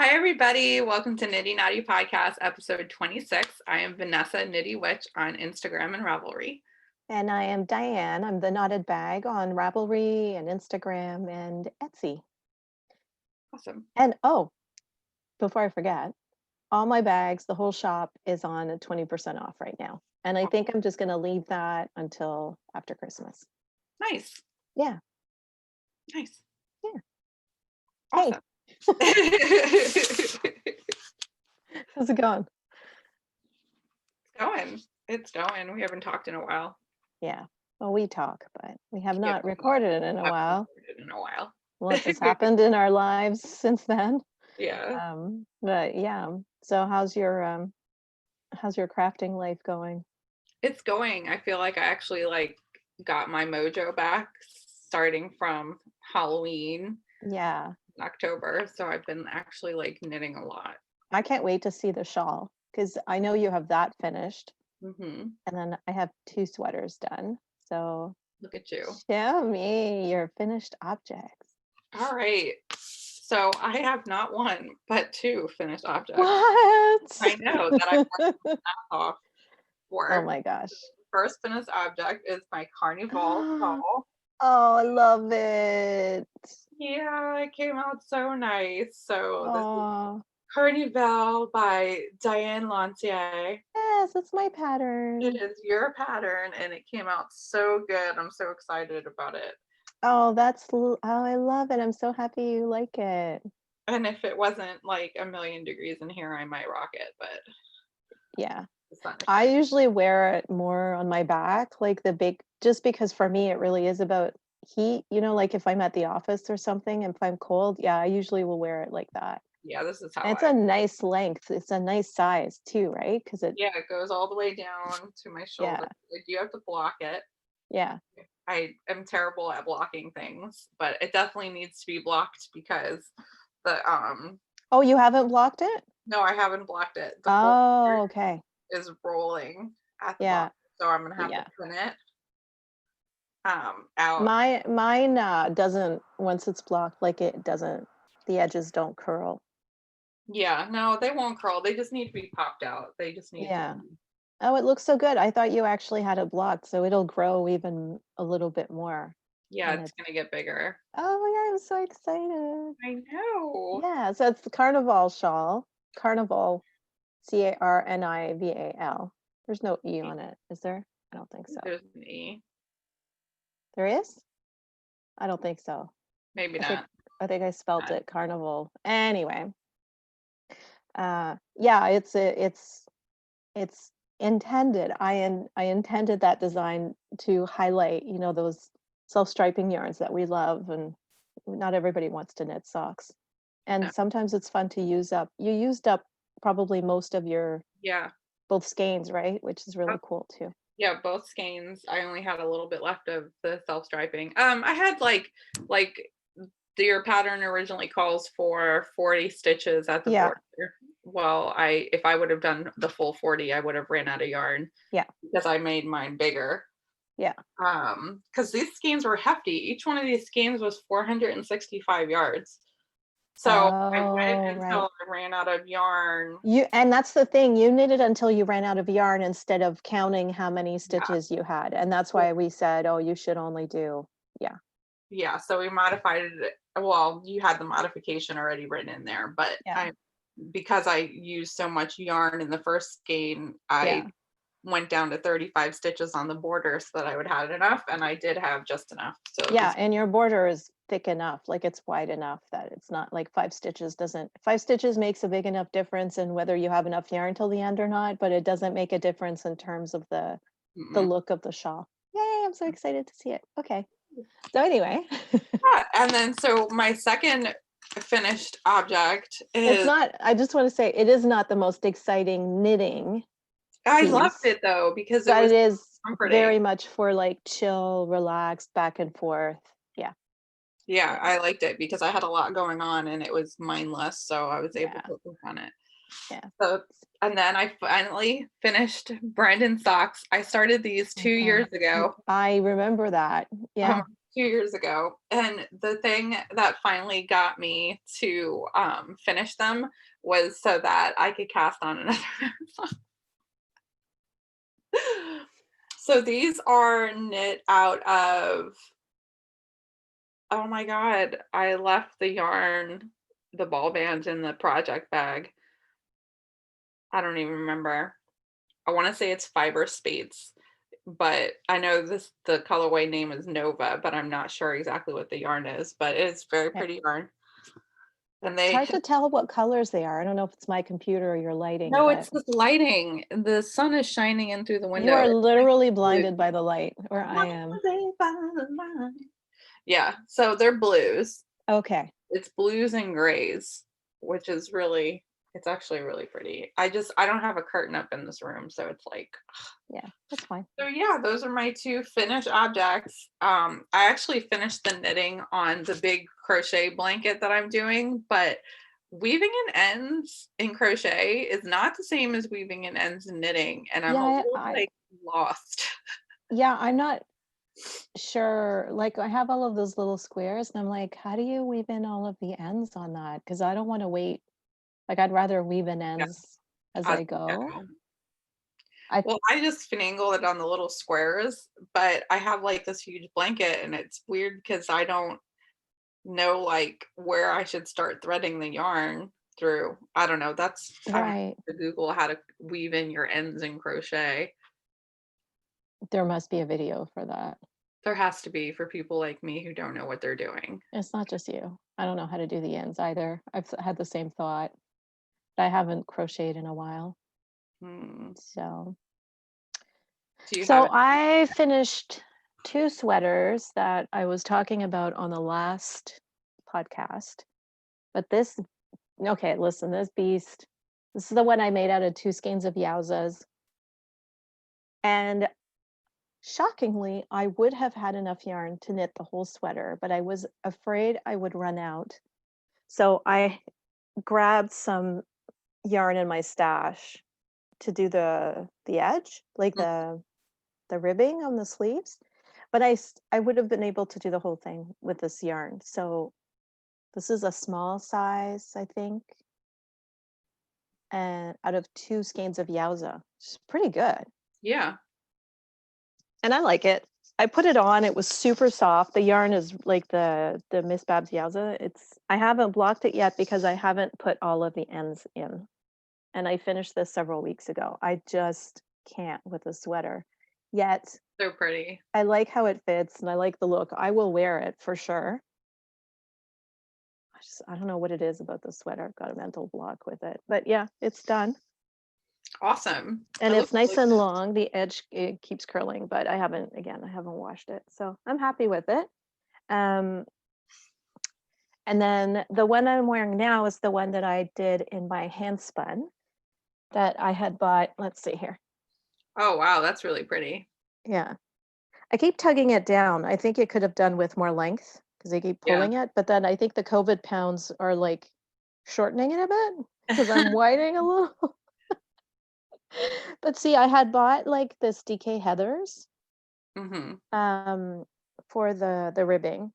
Hi, everybody. Welcome to Knitty Knotty Podcast, episode 26. I am Vanessa Knitty Witch on Instagram and Ravelry. And I am Diane. I'm the Knotted Bag on Ravelry and Instagram and Etsy. Awesome. And before I forget, all my bags, the whole shop is on a 20% off right now. And I think I'm just going to leave that until after Christmas. Nice. Yeah. Nice. Yeah. Awesome. Hey. How's it going? It's going. We haven't talked in a while. Yeah. Well, we talk, but we have not recorded it in a while. What has happened in our lives since then? Yeah. But yeah. So how's your crafting life going? It's going. I feel like I actually got my mojo back starting from Halloween. Yeah. October. So I've been actually knitting a lot. I can't wait to see the shawl because I know you have that finished. Mm-hmm. And then I have 2 sweaters done. So look at you. Show me your finished objects. All right. So I have not one, but 2 finished objects. What? I know that I worked off for. Oh my gosh. First finished object is my Carnival shawl. Oh, I love it. Yeah, it came out so nice. So this is Carnival by Diane Lantier. Yes, it's my pattern. It is your pattern and it came out so good. I'm so excited about it. Oh, I love it. I'm so happy you like it. And if it wasn't like 1,000,000 degrees in here, I might rock it, but yeah. I usually wear it more on my back, just because for me it really is about heat, like if I'm at the office or something, and if I'm cold, yeah, I usually will wear it like that. Yeah, this is how it's a nice length. It's a nice size too, right? Because it goes all the way down to my shoulder. Yeah. You have to block it. Yeah. I am terrible at blocking things, but it definitely needs to be blocked because the Oh, you haven't blocked it? No, I haven't blocked it. The okay. Is rolling at the bottom, so I'm gonna have to pin it out. Mine doesn't. Once it's blocked, the edges don't curl. Yeah, no, they won't curl. They just need to be popped out. They just need to be... Oh, it looks so good. I thought you actually had it blocked, so it'll grow even a little bit more. Yeah, it's gonna get bigger. Oh my God, I'm so excited. I know. Yeah, so it's the Carnival shawl. Carnival, Carnival. There's no E on it, is there? I don't think so. There's an E. There is? I don't think so. Maybe not. I think I spelled it Carnival. Anyway. Yeah, it's intended. I intended that design to highlight, those self-striping yarns that we love, and not everybody wants to knit socks. And sometimes it's fun to use up. You used up probably most of your both skeins, right? Which is really cool too. Yeah, both skeins. I only had a little bit left of the self-striping. I had like your pattern originally calls for 40 stitches at the border. Well, if I would have done the full 40, I would have ran out of yarn. Yeah. Because I made mine bigger. Yeah. Because these skeins were hefty. Each one of these skeins was 465 yards. So I went until I ran out of yarn. And that's the thing, you knitted until you ran out of yarn instead of counting how many stitches you had. And that's why we said, oh, you should only do, Yeah, so we modified it. Well, you had the modification already written in there, but because I used so much yarn in the first skein, I went down to 35 stitches on the border so that I would have enough, and I did have just enough. So and your border is thick enough, it's wide enough that it's not like 5 stitches makes a big enough difference in whether you have enough yarn till the end or not, but it doesn't make a difference in terms of the look of the shawl. Yay, I'm so excited to see it. Okay. So anyway. And then so my second finished object is... I just want to say, it is not the most exciting knitting. I loved it though, because it is comforting. Very much for chill, relaxed, back and forth. Yeah, I liked it because I had a lot going on and it was mindless, so I was able to work on it. So, and then I finally finished Brandon socks. I started these 2 years ago. I remember that. Yeah. 2 years ago, and the thing that finally got me to finish them was so that I could cast on another marathon. So these are knit out of, oh my god, I left the yarn, the ball band in the project bag. I don't even remember. I want to say it's Fiber Spades, but I know the colorway name is Nova, but I'm not sure exactly what the yarn is, but it's very Okay. pretty yarn. And It's they hard to tell what colors they are. I don't know if it's my computer or your lighting, no, but it's the lighting. The sun is shining in through the you window. are It's like literally blue. blinded by the light, or I am. Yeah, so they're blues. Okay. It's blues and grays, which is really it's actually really pretty. I don't have a curtain up in this room, so it's like Yeah, that's fine. so yeah, those are my two finished objects. I actually finished the knitting on the big crochet blanket that I'm doing, but weaving in ends in crochet is not the same as weaving in ends in knitting, and I'm a Yeah, little like lost. yeah, I'm not sure. Like I have all of those little squares, and I'm like, how do you weave in all of the ends on that? Because I don't want to wait. Like I'd rather weave in Yeah, ends as as I you go. go. I Well, I just finagle it on the little squares, but I have like this huge blanket, and it's weird because I don't know like where I should start threading the yarn through. I don't know. That's I have right. to Google how to weave in your ends in crochet. There must be a video for that. There has to be for people like me who don't know what they're doing. It's not just you. I don't know how to do the ends either. Had the same thought. I haven't crocheted in a while. Hmm. So, Do you have so it? I finished two sweaters that I was talking about on the last podcast. But this, okay, listen, this beast, this is the one I made out of two skeins of Yowzas. And shockingly, I would have had enough yarn to knit the whole sweater, but I was afraid I would run out. So I grabbed some yarn in my stash to do the edge, like Mm. the ribbing on the sleeves. But I would have been able to do the whole thing with this yarn. So this is a small size, I think, and out of two skeins of Yowza. It's pretty good. Yeah. And I like it. I put it on. It was super soft. The yarn is like the Miss Babs Yowza. I haven't blocked it yet because I haven't put all of the ends in. And I finished this several weeks ago. I just can't with a sweater. Yet So pretty. I like how it fits and I like the look. I will wear it for sure. I don't know what it is about the sweater. I've got a mental block with it. But yeah, it's done. Awesome. And It it's looks nice really and long. The edge it keeps curling, but I haven't washed it. So I'm happy with it. Um, and then the one I'm wearing now is the one that I did in my hand spun that I had bought. Let's see here. Oh wow, that's really pretty. Yeah. I keep tugging it down. I think it could have done with more length because I keep Yeah. pulling it. But then I think the COVID pounds are like shortening it a bit because I'm widening a little. But see, I had bought like this DK Heathers Hmm. um, for the ribbing,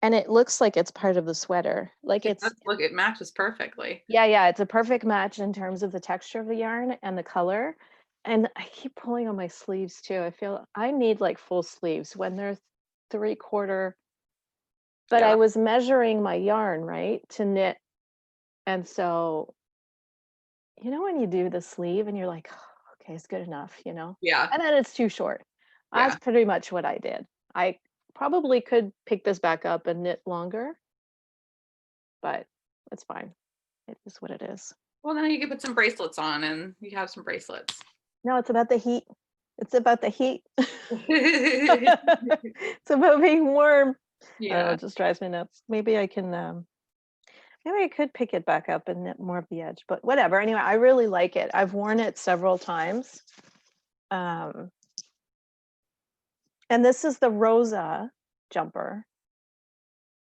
and it looks like it's part of the sweater. Like It it's does look, it matches perfectly. yeah, it's a perfect match in terms of the texture of the yarn and the color. And I keep pulling on my sleeves too. I feel I need like full sleeves when they're 3/4. But Yeah. I was measuring my yarn, right, to knit. And so, when you do the sleeve and you're like, "Oh, okay, it's good enough, Yeah. and then it's too short. That's Yeah. pretty much what I did. I probably could pick this back up and knit longer, but it's fine. It is what it is. Well, now you can put some bracelets on and you have some bracelets. No, it's about the heat. It's about the heat. It's about being warm. I don't know, Yeah. it just drives me nuts. Maybe I could pick it back up and knit more of the edge, but whatever. Anyway, I really like it. I've worn it several times. Um, and this is the Rosa jumper.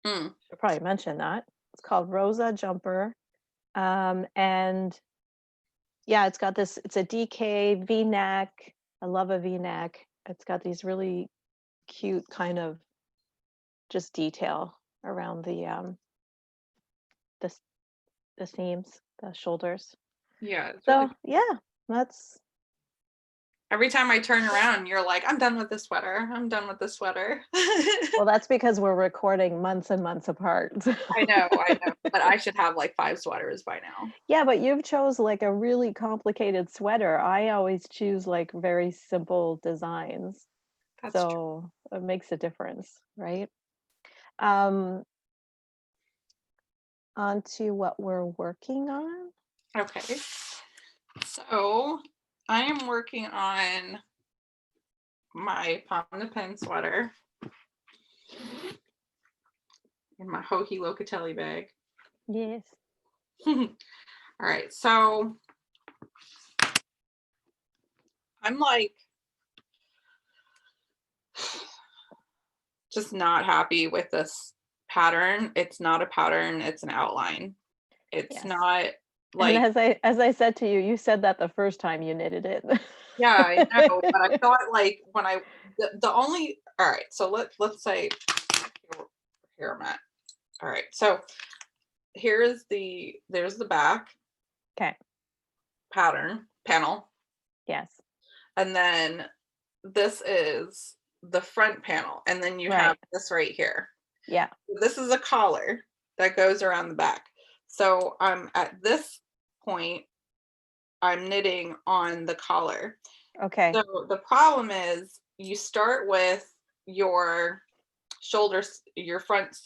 Mm. Should probably mention that. It's called Rosa jumper. And yeah, it's a DK V-neck. I love a V-neck. It's got these really cute kind of just detail around the the seams, the shoulders. Yeah. So yeah, that's every time I turn around, you're like, I'm done with the sweater. I'm done with the sweater. well, that's because we're recording months and months apart. I know, but I should have like 5 sweaters by now. Yeah, but you've chose like a really complicated sweater. I always choose like very simple designs. That's true. So it makes a difference, right? On to what we're working on. Okay. So I am working on my Palm the Pen sweater in my Hohi Locatelli bag. Yes. All right, so I'm like just not happy with this pattern. It's not a pattern, it's an outline. It's not like, and as I said to you, you said that the first time you knitted it. yeah, I know, but I thought like when I the only, all right, so let's say here I'm at. All right, so there's the back. Okay. Panel. Yes. And then this is the front panel, and then you have this right here. Yeah. This is a collar that goes around the back. So I'm at this point, I'm knitting on the collar. Okay. So the problem is you start with your shoulders, your front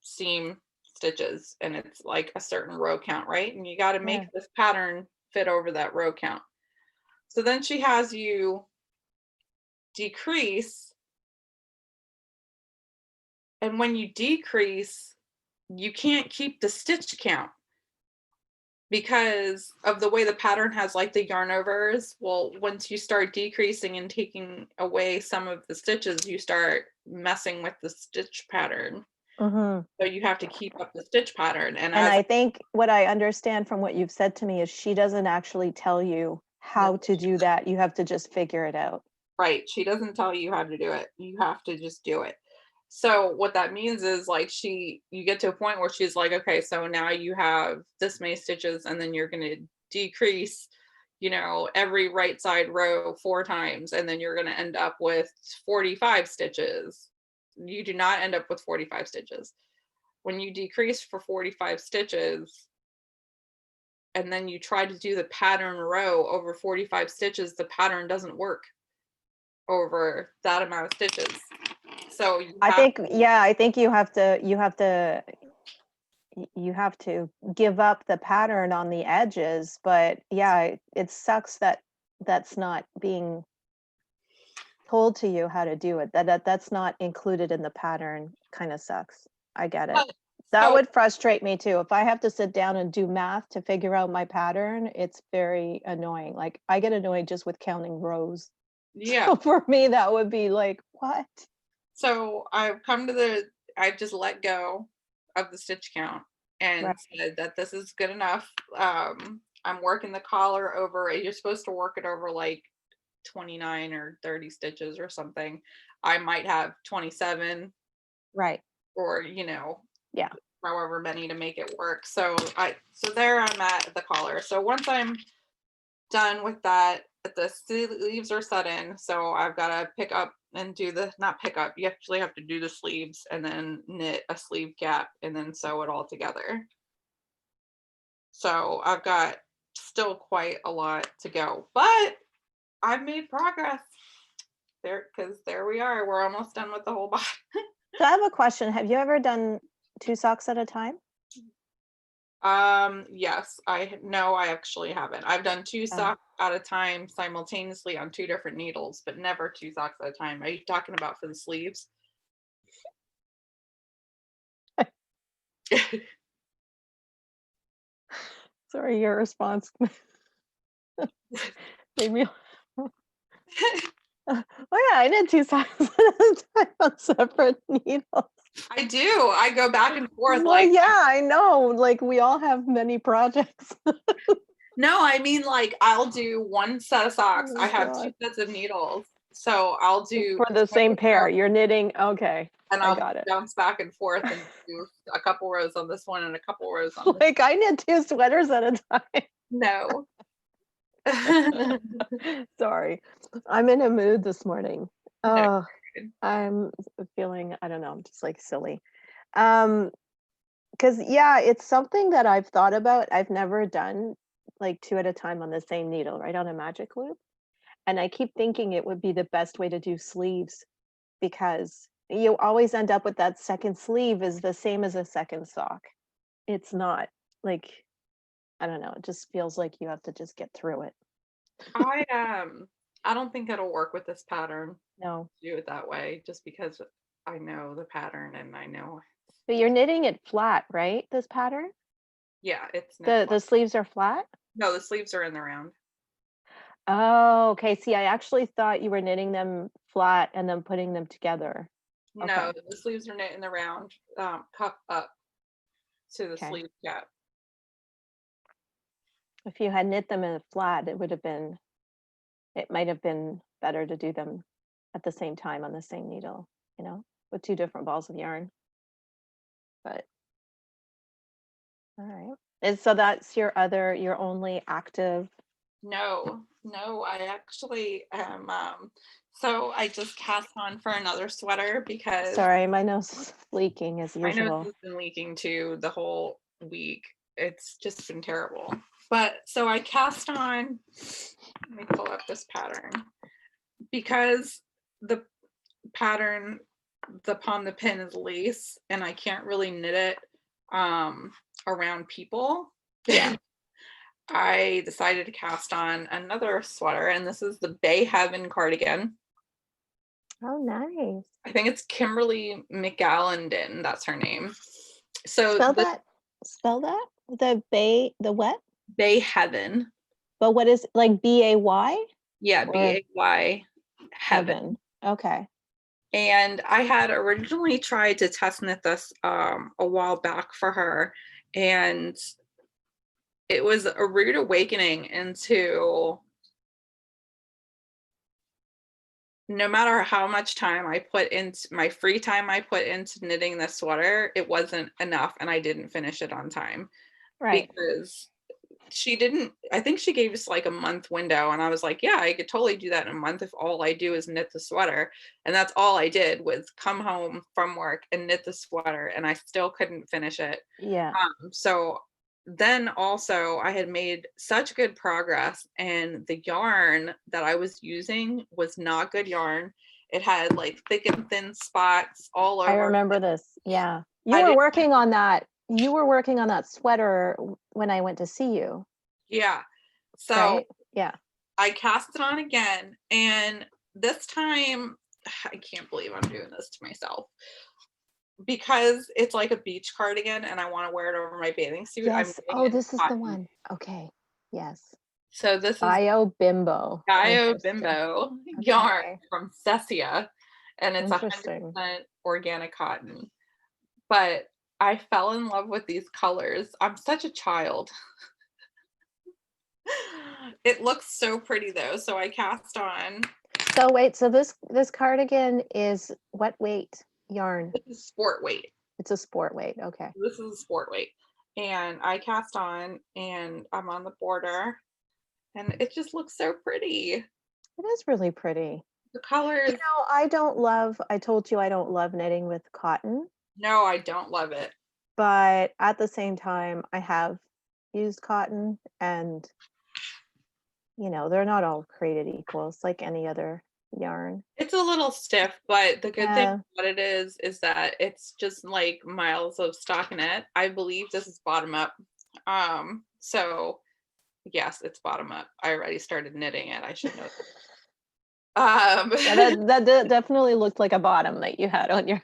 seam stitches, and it's like a certain row count, right? And you got to make this pattern fit over that row count. So then she has you decrease, and when you decrease, you can't keep the stitch count because of the way the pattern has like the yarn overs. Well, once you start decreasing and taking away some of the stitches, you start messing with the stitch pattern. So you have to keep up the stitch pattern. And I think what I understand from what you've said to me is she doesn't actually tell you how to do that. You have to just figure it out. Right. She doesn't tell you how to do it. You have to just do it. So what that means is like you get to a point where she's like, okay, so now you have this many stitches, and then you're going to decrease, every right side row 4 times, and then you're going to end up with 45 stitches. You do not end up with 45 stitches. When you decrease for 45 stitches, and then you try to do the pattern row over 45 stitches, the pattern doesn't work over that amount of stitches. So I think you have to give up the pattern on the edges, but yeah, it sucks that that's not being told to you how to do it. That's not included in the pattern. Kind of sucks. I get it. That would frustrate me too. If I have to sit down and do math to figure out my pattern, it's very annoying. Like I get annoyed just with counting rows. Yeah. So for me, that would be like, what? So I've just let go of the stitch count and said that this is good enough. I'm working the collar over, you're supposed to work it over like 29 or 30 stitches or something. I might have 27. Right. Or, however many to make it work. So there I'm at the collar. So once I'm done with that, the sleeves are set in. So I've got to pick up and do not pick up, you actually have to do the sleeves and then knit a sleeve gap and then sew it all together. So I've got still quite a lot to go, but I've made progress there, because there we are. We're almost done with the whole body. So I have a question. Have you ever done 2 socks at a time? Yes. No, I actually haven't. I've done 2 socks at a time simultaneously on 2 different needles, but never 2 socks at a time. Are you talking about for the sleeves? Sorry, your response made me. Oh yeah, I did 2 socks at a time on separate needles. I do. I go back and forth. Well, yeah, I know. Like we all have many projects. No, I mean like I'll do 1 set of socks. Oh, I have God. 2 sets of needles. So I'll do for the same pair. You're knitting. Okay. and I I'll got it. bounce back and forth and do a couple rows on this one and a couple rows on this. Like I knit 2 sweaters at a time. No. Sorry. I'm in a mood this morning. No. Oh, I'm feeling, I don't know, I'm just like silly. Because yeah, it's something that I've thought about. I've never done like 2 at a time on the same needle, right, on a magic loop. And I keep thinking it would be the best way to do sleeves because you always end up with that second sleeve is the same as a second sock. It's not like, I don't know, it just feels like you have to just get through it. I don't think it'll work with this pattern. No. Do it that way just because I know the pattern and I know. But you're knitting it flat, right? This pattern? Yeah, it's The sleeves are flat? no, the sleeves are in the round. Oh, okay. See, I actually thought you were knitting them flat and then putting them together. No, Okay. the sleeves are knit in the round, cuff up to the Okay. sleeve gap. If you had knit them in flat, it might have been better to do them at the same time on the same needle, with 2 different balls of yarn. But all right. And so that's your only active. No, I actually am. So I just cast on for another sweater because Sorry, my nose is leaking as my nose usual. has been leaking too the whole week. It's just been terrible. But so I cast on, let me pull up this pattern because the pattern, upon the pin is lace and I can't really knit it around people. Yeah. I decided to cast on another sweater, and this is the Bay Heaven cardigan. Oh, nice. I think it's Kimberly McAllendon. That's her name. So Spell that. The what? Bay Heaven. But what is like BAY? Yeah, Or BAY Heaven. Okay. And I had originally tried to test knit this a while back for her, and it was a rude awakening into no matter how much time I put into my free time I put into knitting this sweater, it wasn't enough and I didn't finish it on time. Right. Because I think she gave us like a month window and I was like, yeah, I could totally do that in a month if all I do is knit the sweater. And that's all I did was come home from work and knit the sweater and I still couldn't finish it. Yeah. So then also I had made such good progress and the yarn that I was using was not good yarn. It had like thick and thin spots all over. I remember this. Yeah. You were working on that sweater when I went to see you. Yeah. So right? Yeah. I cast it on again and this time I can't believe I'm doing this to myself. Because it's like a beach cardigan and I want to wear it over my bathing suit. Yes. Oh, this is the one. Okay. Yes. So this is Bio Bimbo. yarn from Cessia, and it's 100% organic cotton. But I fell in love with these colors. I'm such a child. It looks so pretty though. So I cast on. So wait, so this cardigan is what weight yarn? It's sport weight. It's a sport weight. Okay. This is a sport weight. And I cast on and I'm on the border and it just looks so pretty. It is really pretty. The colors. I told you I don't love knitting with cotton. No, I don't love it. But at the same time, I have used cotton and they're not all created equal. It's like any other yarn. It's a little stiff, but the good thing about it is that it's just like miles of stockinette. I believe this is bottom up. So yes, it's bottom up. I already started knitting it. I should know that. That definitely looked like a bottom that you had on your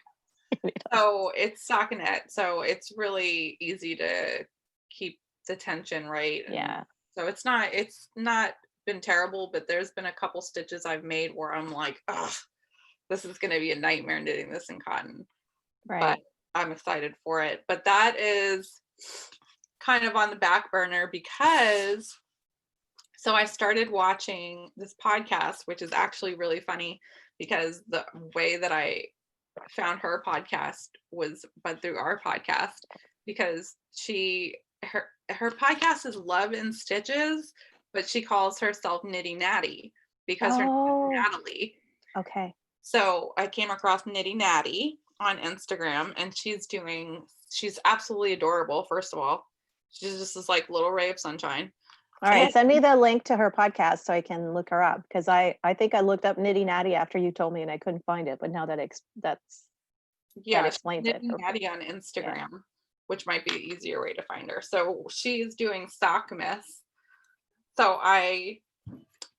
So it's stockinette, so it's really easy to keep the tension right. Yeah. So it's not been terrible, but there's been a couple stitches I've made where I'm like, oh, this is going to be a nightmare knitting this in cotton. Right. But I'm excited for it. But that is kind of on the back burner because So I started watching this podcast, which is actually really funny because the way that I found her podcast was but through our podcast, because her podcast is Love in Stitches, but she calls herself Knitty Knotty because her name is Oh, Natalie. okay. So I came across Knitty Knotty on Instagram, and she's absolutely adorable. First of all, she's just this like little ray of sunshine. All right, And send me the link to her podcast so I can look her up, because I think I looked up Knitty Knotty after you told me and I couldn't find it, but now that that yeah, explains it. Knitty Knotty on Yeah. Instagram, which might be the easier way to find her. So she's doing sock myths. So I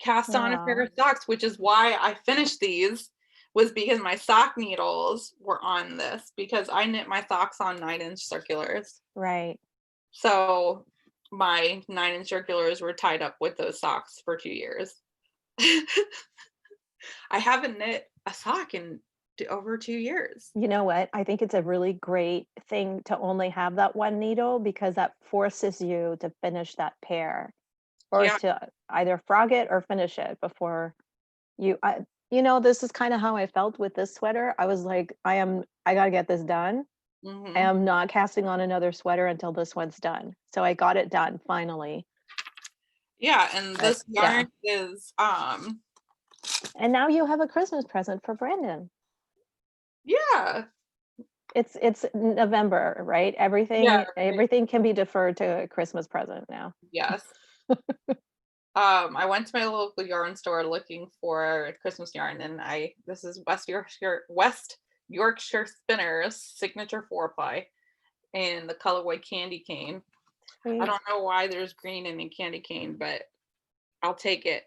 cast on a pair Aw. of socks, which is why I finished these, was because my sock needles were on this, because I knit my socks on 9-inch circulars. Right. So my 9-inch circulars were tied up with those socks for 2 years. I haven't knit a sock in over 2 years. You know what? I think it's a really great thing to only have that one needle, because that forces you to finish that pair, or Yeah. to either frog it or finish it before this is kind of how I felt with this sweater. I was like, I got to get this done. I Mm-hmm. am not casting on another sweater until this one's done. So I got it done finally. Yeah, and But this yeah. yarn is And now you have a Christmas present for Brandon. yeah. It's November, right? Yeah, right. Everything can be deferred to a Christmas present now. Yes. I went to my local yarn store looking for Christmas yarn, and this is West Yorkshire Spinners signature 4-ply in the colorway candy cane. I Sweet. don't know why there's green in a candy cane, but I'll take it.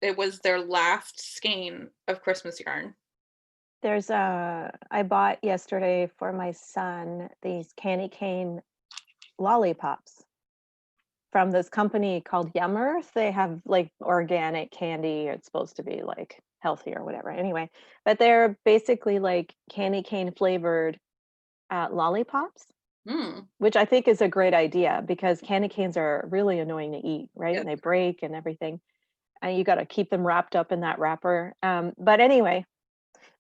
It was their last skein of Christmas yarn. I bought yesterday for my son these candy cane lollipops from this company called Yummers. They have like organic candy. It's supposed to be like healthy or whatever. Anyway, but they're basically like candy cane flavored lollipops, Hmm. which I think is a great idea, because candy canes are really annoying to eat, right? Yes. And they break and everything. And you got to keep them wrapped up in that wrapper. But anyway,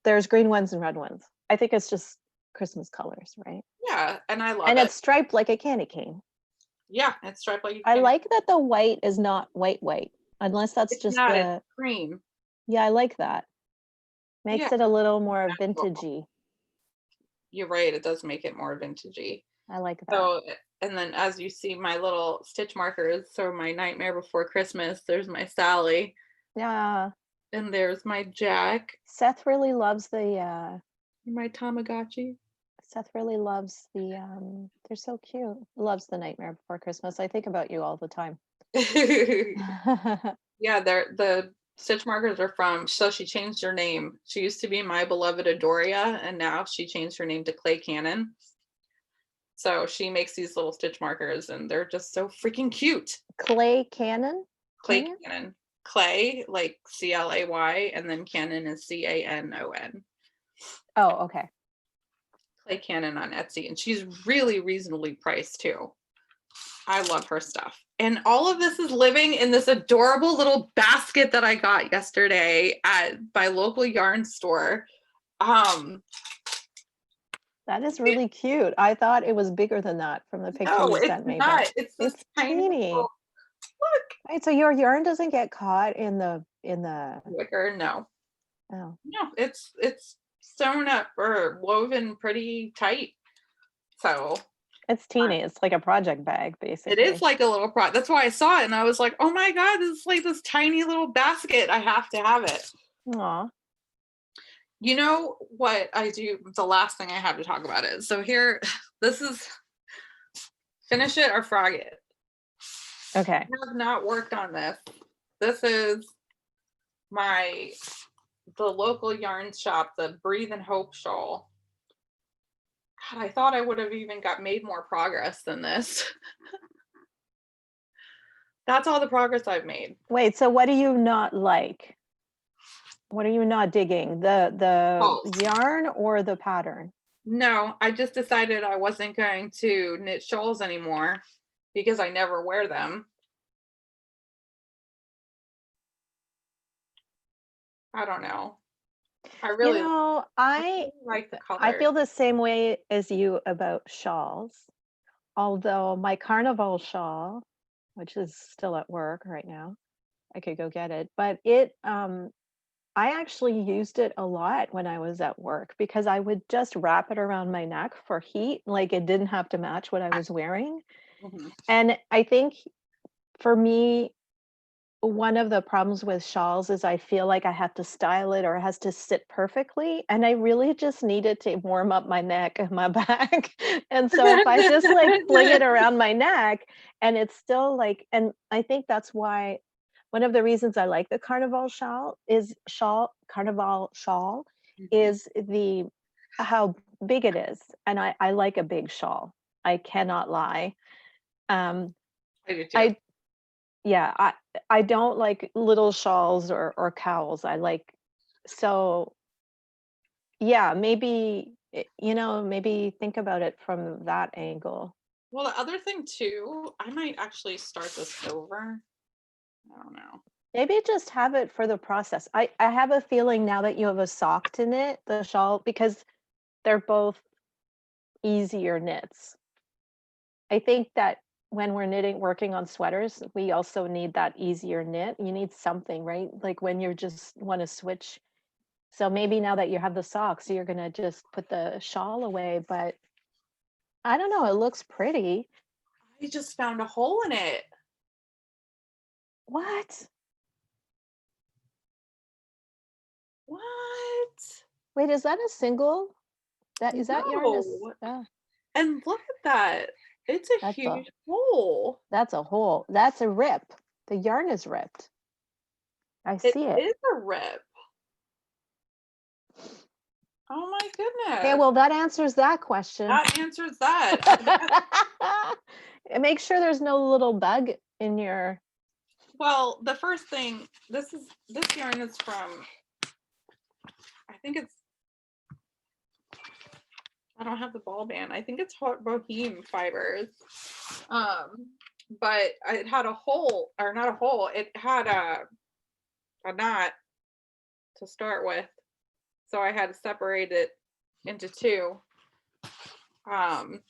there's green ones and red ones. I think it's just Christmas colors, right? Yeah, and I love And it. it's striped like a candy cane. Yeah, it's striped like a I candy. like that the white is not white, unless that's It's just not. It's cream. yeah, I like that. Yeah, Makes it a little more natural. vintagey. You're right. It does make it more vintagey. I like that. So, and then as you see my little stitch markers, so my Nightmare Before Christmas, there's my Sally, Yeah. and there's my Jack, Seth really loves my Tamagotchi. they're so cute. Loves the Nightmare Before Christmas. I think about you all the time. Yeah, the stitch markers are from, so she changed her name. She used to be My Beloved Adoria, and now she changed her name to Clay Cannon. So she makes these little stitch markers, and they're just so freaking cute. Clay Cannon? Clay Cannon. Clay, like CLAY, and then Cannon is CANON. Oh, okay. Clay Cannon on Etsy, and she's really reasonably priced too. I love her stuff. And all of this is living in this adorable little basket that I got yesterday at my local yarn store. That is really cute. I thought it was bigger than that from the picture No, you it's sent me, but not. It's this it's tiny teeny. little, look. Right, so your yarn doesn't get caught in the Wicker, no. oh. No, it's sewn up or woven pretty tight. So It's teeny. It's like a project bag, it basically. is like a little that's why I saw it and I was like, oh my God, this is like this tiny little basket. I have to have it. Aw. You know what I do? The last thing I have to talk about is, so here, this is finish it or frog it. Okay. I have not worked on this. This is the local yarn shop, the Breathe and Hope shawl. God, I thought I would have even made more progress than this. That's all the progress I've made. Wait, so what do you not like? What are you not digging? The yarn or the pattern? No, I just decided I wasn't going to knit shawls anymore because I never wear them. I don't know. I really I like the I color. feel the same way as you about shawls. Although my carnival shawl, which is still at work right now, I could go get it, but I actually used it a lot when I was at work because I would just wrap it around my neck for heat, like it didn't have to match what I was wearing. Mhm. And I think for me, one of the problems with shawls is I feel like I have to style it or it has to sit perfectly. And I really just needed to warm up my neck and my back. And so if I just like fling it around my neck and it's still like, and I think that's why one of the reasons I like the carnival shawl Mhm. is the how big it is. And I like a big shawl. I cannot lie. Um, I do too. I yeah, I don't like little shawls or cowls. I like so yeah, maybe maybe think about it from that angle. Well, the other thing too, I might actually start this over. I don't know. Maybe just have it for the process. I have a feeling now that you have a sock to knit, the shawl, because they're both easier knits. I think that when we're knitting, working on sweaters, we also need that easier knit. You need something, right? Like when you just want to switch. So maybe now that you have the socks, you're gonna just put the shawl away, but I don't know, it looks pretty. I just found a hole in it. What? What? Wait, is that a single? That yarn is No. oh, And look at that. It's a that's a huge hole. that's a hole. That's a rip. The yarn is ripped. I It see it. is a rip. Oh my Okay, goodness. well that answers that question. That answers that. And make sure there's no little bug in your Well, the first thing, this yarn is from, I think it's, I don't have the ball band. I think it's Hot Boheme fibers. But it had a hole, or not a hole, it had a knot to start with. So I had to separate it into two. Um,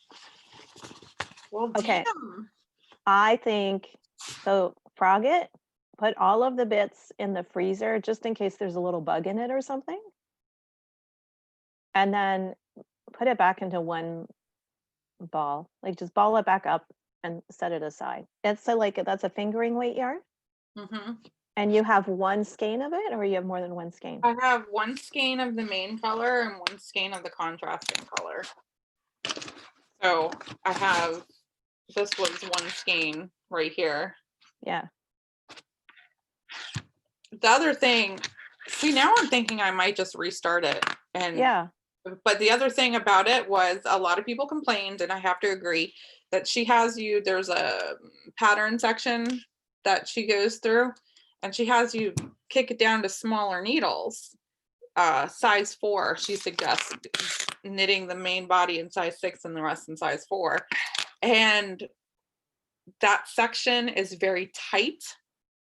well, okay. damn. I think so. Frog it, put all of the bits in the freezer just in case there's a little bug in it or something. And then put it back into one ball, like just ball it back up and set it aside. It's so like that's a fingering weight yarn. Hmm. And you have one skein of it or you have more than one skein? I have one skein of the main color and one skein of the contrasting color. So I have, this was one skein right here. Yeah. The other thing, see, now I'm thinking I might just restart it. And Yeah. but the other thing about it was a lot of people complained, and I have to agree, that she has you, there's a pattern section that she goes through, and she has you kick it down to smaller needles. Size 4, she suggests knitting the main body in size 6 and the rest in size 4. And that section is very tight.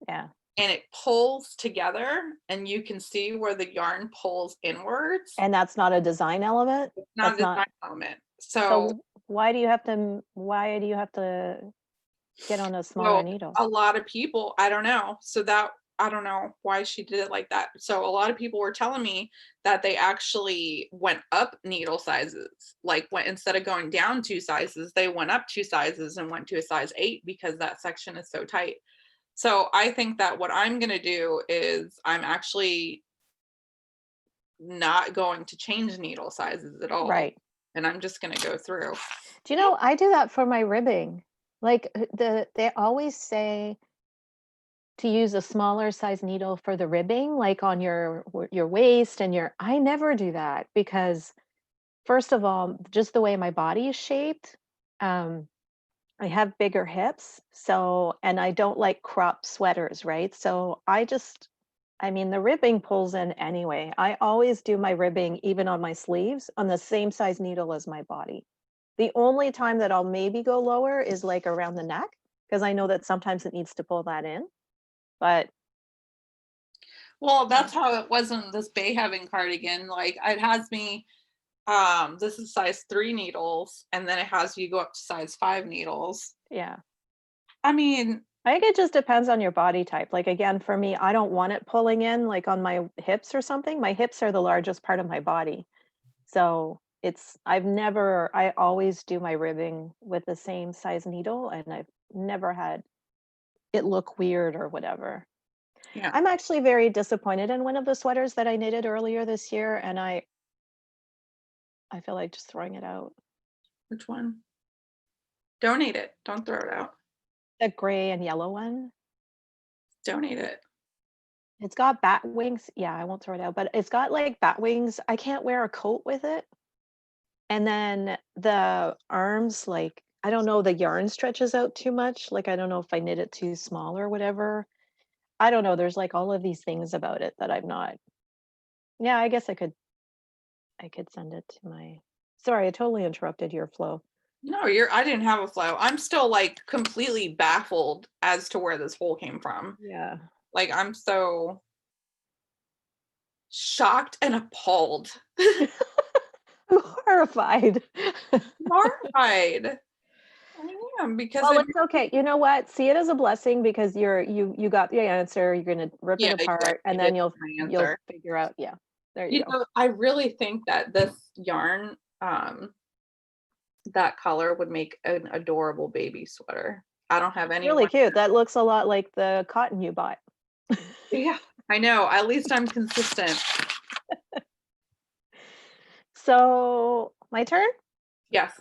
Yeah. And it pulls together, and you can see where the yarn pulls inwards. And that's not a design element? It's not That's a design not. element. So So why do you have to get on a smaller well, needle? a lot of people, I don't know. So that, I don't know why she did it like that. So a lot of people were telling me that they actually went up needle sizes. Like when, instead of going down 2 sizes, they went up 2 sizes and went to a size 8 because that section is so tight. So I think that what I'm going to do is I'm actually not going to change needle sizes at all. Right. And I'm just going to go through. Do you know, I do that for my ribbing. Like they always say to use a smaller size needle for the ribbing, like on your waist and I never do that because first of all, just the way my body is shaped, um, I have bigger hips, so and I don't like crop sweaters, right? So I mean, the ribbing pulls in anyway. I always do my ribbing even on my sleeves on the same size needle as my body. The only time that I'll maybe go lower is like around the neck because I know that sometimes it needs to pull that in. But Well, that's how it was in this Bay Heaven cardigan. Like it has me, this is size 3 needles, and then it has you go up to size 5 needles. Yeah. I mean, I think it just depends on your body type. Like again, for me, I don't want it pulling in like on my hips or something. My hips are the largest part of my body. So I always do my ribbing with the same size needle, and I've never had it look weird or whatever. yeah. I'm actually very disappointed in one of the sweaters that I knitted earlier this year, and I feel like just throwing it out. Which one? Donate it. Don't throw it out. The gray and yellow one. Donate it. It's got bat wings. Yeah, I won't throw it out, but it's got like bat wings. I can't wear a coat with it. And then the arms, like, I don't know, the yarn stretches out too much. Like, I don't know if I knit it too small or whatever. I don't know. There's like all of these things about it that I'm not. Yeah, I guess I could send it to my. Sorry, I totally interrupted your flow. No, I didn't have a flow. I'm still like completely baffled as to where this hole came from. Yeah. Like I'm so shocked and appalled. I'm horrified. Horrified. I am, because Well, it's okay. You know what? See it as a blessing because you got the answer. You're gonna rip it apart, exactly. and then you'll Answer. figure out. Yeah, there you go. Know, I really think that this yarn, that color would make an adorable baby sweater. I don't have any. Really cute. That looks a lot like the cotton you bought. Yeah, I know. At least I'm consistent. So my turn? Yes.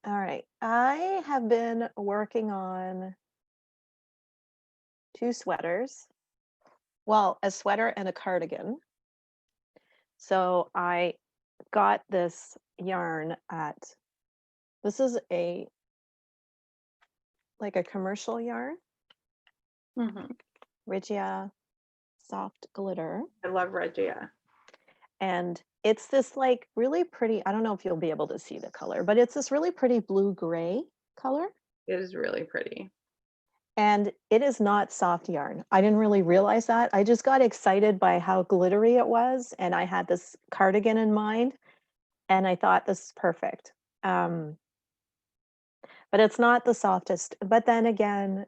All right. I have been working on 2 sweaters. Well, a sweater and a cardigan. So I got this yarn this is like a commercial yarn. Mm-hmm. Regia Soft Glitter. I love Regia. And it's this like really pretty, I don't know if you'll be able to see the color, but it's this really pretty blue-gray color. It is really pretty. And it is not soft yarn. I didn't really realize that. I just got excited by how glittery it was. And I had this cardigan in mind. And I thought, this is perfect. But it's not the softest. But then again,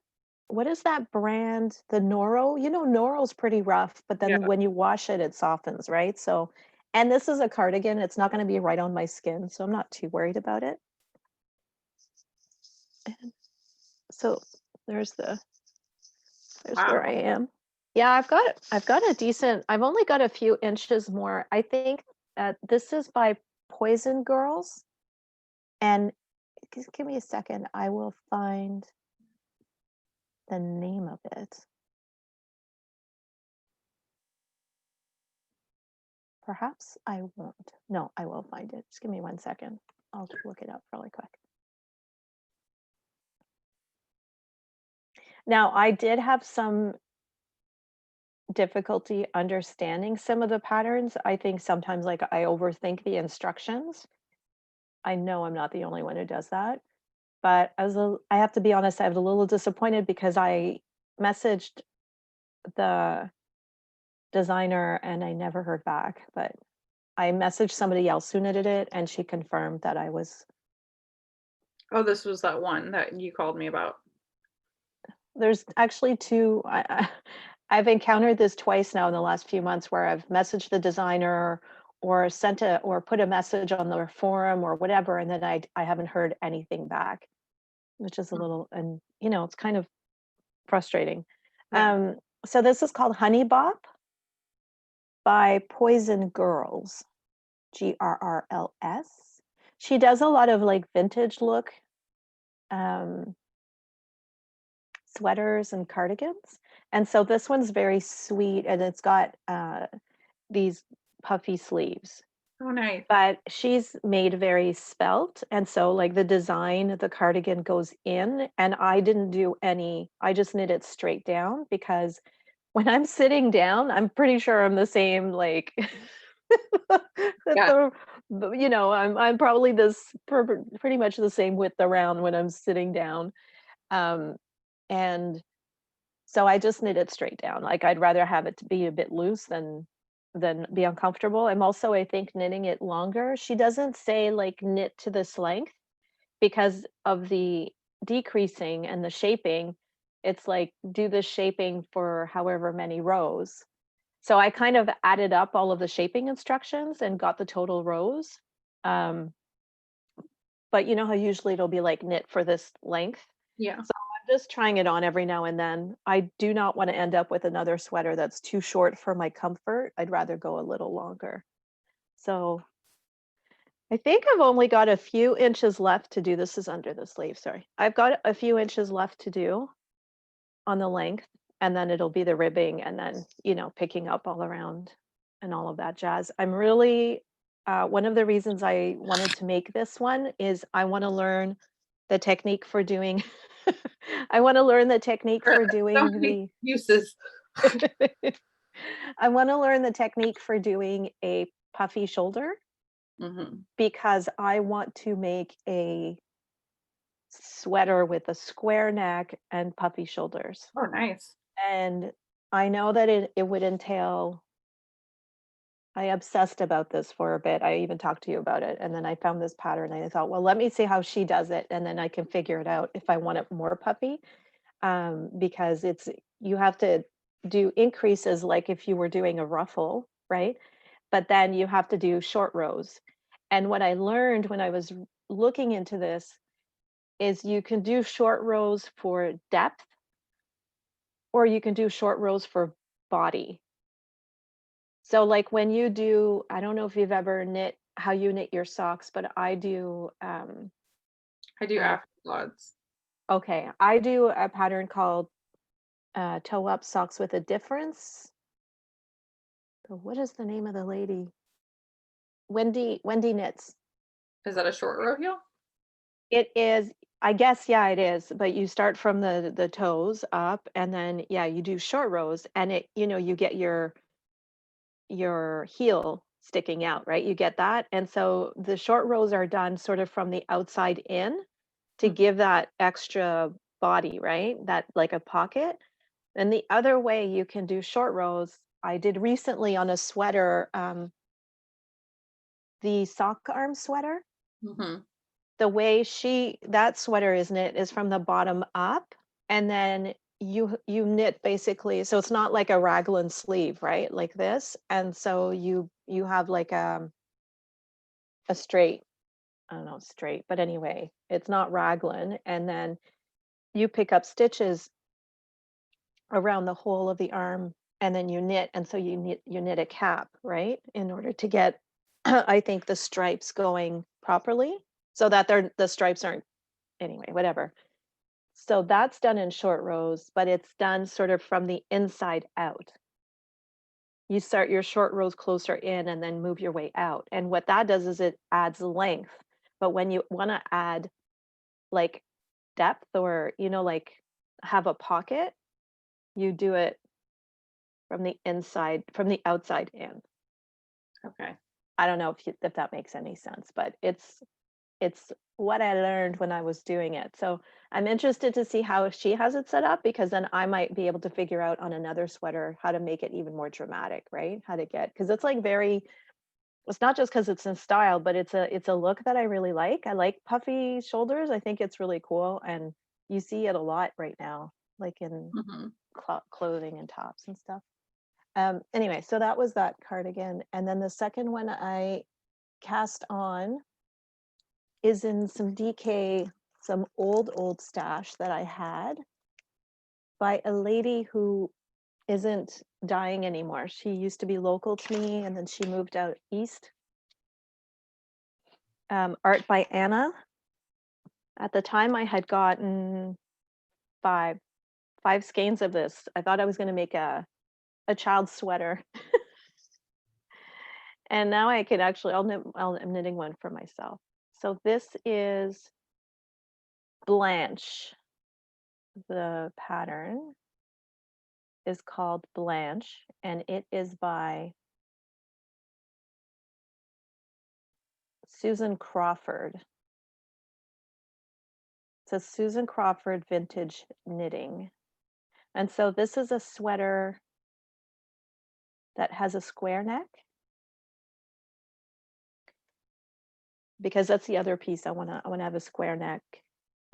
what is that brand? The Noro? You know, Noro's pretty rough, but then when you wash it, it softens, right? So, and this is a cardigan. It's not going to be right on my skin. So I'm not too worried about it. And so there's Wow. where I am. Yeah, I've got a decent, I've only got a few inches more. I think this is by Poison Girls. And just give me a second. I will find the name of it. Perhaps I won't. No, I will find it. Just give me 1 second. I'll look it up really quick. Now, I did have some difficulty understanding some of the patterns. I think sometimes like I overthink the instructions. I know I'm not the only one who does that. But I have to be honest, I was a little disappointed because I messaged the designer and I never heard back. But I messaged somebody else who knitted it and she confirmed that I was. Oh, this was that one that you called me about. There's actually 2. I've encountered this twice now in the last few months where I've messaged the designer or or put a message on their forum or whatever, and then I haven't heard anything back, which is a little, and it's kind of frustrating. Yeah. So this is called Honey Bop by Poison Girls, GRRLS. She does a lot of like vintage look sweaters and cardigans. And so this one's very sweet and it's got these puffy sleeves. Oh, nice. But she's made very spelt. And so like the design, the cardigan goes in and I didn't do I just knit it straight down because when I'm sitting down, I'm pretty sure I'm the same, like, Yeah. I'm probably pretty much the same width around when I'm sitting down. And So I just knit it straight down. Like I'd rather have it to be a bit loose than be uncomfortable. I'm also, I think, knitting it longer. She doesn't say like knit to this length because of the decreasing and the shaping. It's like do the shaping for however many rows. So I kind of added up all of the shaping instructions and got the total rows. Um, but you know how usually it'll be like knit for this length. Yeah. So I'm just trying it on every now and then. I do not want to end up with another sweater that's too short for my comfort. I'd rather go a little longer. So I think I've only got a few inches left to do. This is under the sleeve, sorry. I've got a few inches left to do on the length, and then it'll be the ribbing and then, you know, picking up all around and all of that jazz. I'm really, one of the reasons I wanted to make this one is I want to learn the technique for doing, I want to learn the technique for So doing many uses. I want to learn the technique for doing a puffy shoulder because I want to make a sweater with a square neck and puffy shoulders. Oh, nice. And I know that it would entail, I obsessed about this for a bit. I even talked to you about it. And then I found this pattern and I thought, well, let me see how she does it. And then I can figure it out if I want it more puffy. Because it's, you have to do increases like if you were doing a ruffle, right? But then you have to do short rows. And what I learned when I was looking into this is you can do short rows for depth or you can do short rows for body. So like when you do, I don't know if you've ever knit how you knit your socks, but I do I do uh, afterthoughts. okay, I do a pattern called toe up socks with a difference. So what is the name of the lady? Wendy knits. Is that a short row heel? It is, I guess, yeah, it is. But you start from the toes up, and then yeah, you do short rows, and it, you know, you get your heel sticking out, right? You get that, and so the short rows are done sort of from the outside in to Mhm. give that extra body, right? That like a pocket. And the other way you can do short rows, I did recently on a sweater, the sock arm sweater. Mhm. The way that sweater is knit is from the bottom up, and then you knit basically, so it's not like a raglan sleeve, right? Like this. And so you have like a straight, I don't know, straight, but anyway, it's not raglan. And then you pick up stitches around the whole of the arm and then you knit, and so you knit a cap, right? In order to get I think the stripes going properly so that the stripes aren't, anyway, whatever. So that's done in short rows, but it's done sort of from the inside out. You start your short rows closer in and then move your way out. And what that does is it adds length. But when you want to add like depth or, you know, like have a pocket, you do it from the inside, from the outside in. Okay. I don't know if that makes any sense, but it's what I learned when I was doing it. So I'm interested to see how she has it set up because then I might be able to figure out on another sweater how to make it even more dramatic, right? How to get, because it's like very, it's not just because it's in style, but it's a look that I really like. I like puffy shoulders. I think it's really cool, and you see it a lot right now, like in Mhm. clothing and tops and stuff. Anyway, so that was that cardigan, and then the second one I cast on is in some DK, some old stash that I had by a lady who isn't dying anymore. She used to be local to me and then she moved out east. Art by Anna. At the time I had gotten five skeins of this. I thought I was going to make a child's sweater. And now I can actually, I'm knitting one for myself. So this is Blanche. The pattern is called Blanche, and it is by Susan Crawford. It's a Susan Crawford vintage knitting. And so this is a sweater that has a square neck, because that's the other piece I wanna have a square neck